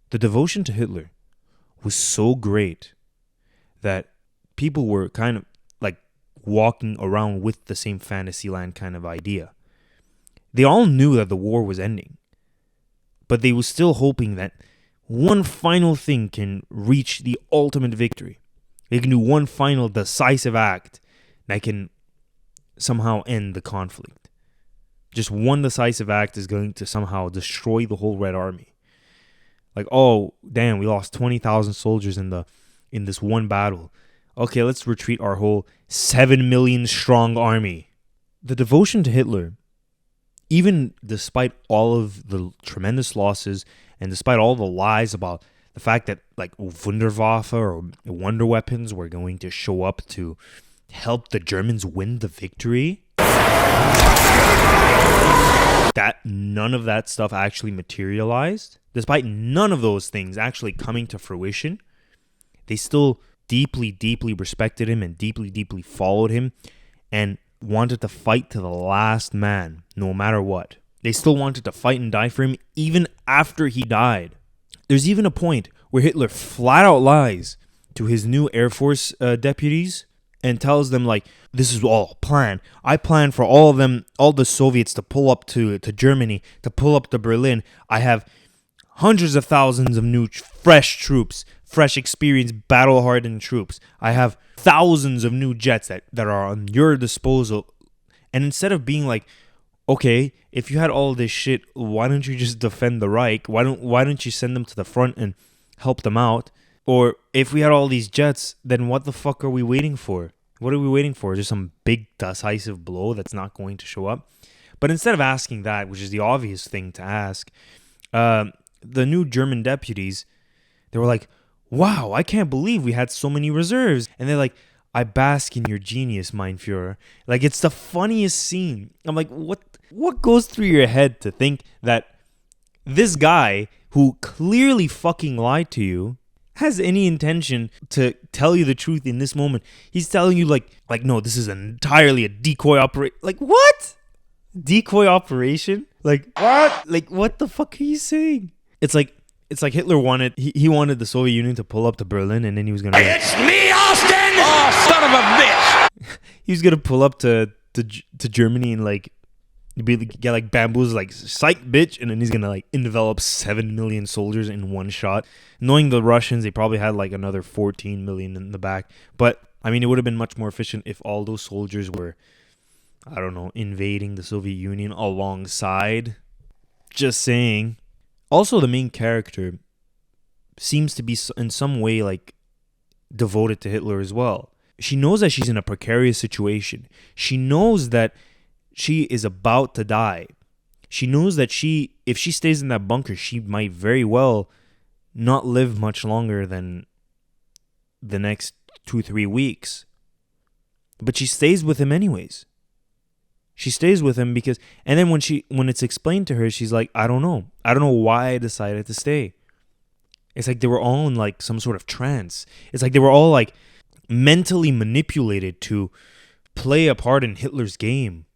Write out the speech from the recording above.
The devotion to Hitler was so great that people were kind of like walking around with the same fantasy land kind of idea. They all knew that the war was ending, but they were still hoping that one final thing can reach the ultimate victory. They can do one final decisive act that can somehow end the conflict. Just one decisive act is going to somehow destroy the whole Red Army. Like, oh, damn, we lost 20,000 soldiers in this one battle. Okay, let's retreat our whole 7 million strong army. The devotion to Hitler, even despite all of the tremendous losses and despite all the lies about the fact that like Wunderwaffe or wonder weapons were going to show up to help the Germans win the victory, that none of that stuff actually materialized, despite none of those things actually coming to fruition, they still deeply, deeply respected him and deeply, deeply followed him and wanted to fight to the last man, no matter what. They still wanted to fight and die for him even after he died. There's even a point where Hitler flat out lies to his new Air Force deputies and tells them, like, this is all planned. I planned for all of them, all the Soviets to pull up to Germany, to pull up to Berlin. I have hundreds of thousands of new, fresh troops, fresh, experienced, battle-hardened troops. I have thousands of new jets that are on your disposal. And instead of being like, okay, if you had all this shit, why don't you just defend the Reich? Why don't you send them to the front and help them out? Or if we had all these jets, then what the fuck are we waiting for? What are we waiting for? Just some big decisive blow that's not going to show up? But instead of asking that, which is the obvious thing to ask, the new German deputies, they were like, wow, I can't believe we had so many reserves. And they're like, I bask in your genius, mein Führer. Like, it's the funniest scene. I'm like, what goes through your head to think that this guy who clearly fucking lied to you has any intention to tell you the truth in this moment? He's telling you like no, this is entirely a decoy operation. Like, what? Decoy operation? Like, what? Like, what the fuck are you saying? It's like Hitler wanted he wanted the Soviet Union to pull up to Berlin, and then he was gonna It's me, Austin! Oh, son of a bitch! He was gonna pull up to Germany and like get like bamboos, like, psych, bitch, and then he's gonna like envelop 7 million soldiers in one shot. Knowing the Russians, they probably had like another 14 million in the back. But I mean, it would have been much more efficient if all those soldiers were, I don't know, invading the Soviet Union alongside. Just saying. Also, the main character seems to be in some way like devoted to Hitler as well. She knows that she's in a precarious situation. She knows that she is about to die. She knows that if she stays in that bunker, she might very well not live much longer than the next 2-3 weeks. But she stays with him anyways. She stays with him because, and then when it's explained to her, she's like, I don't know why I decided to stay. It's like they were all in like some sort of trance. It's like they were all like mentally manipulated to play a part in Hitler's game.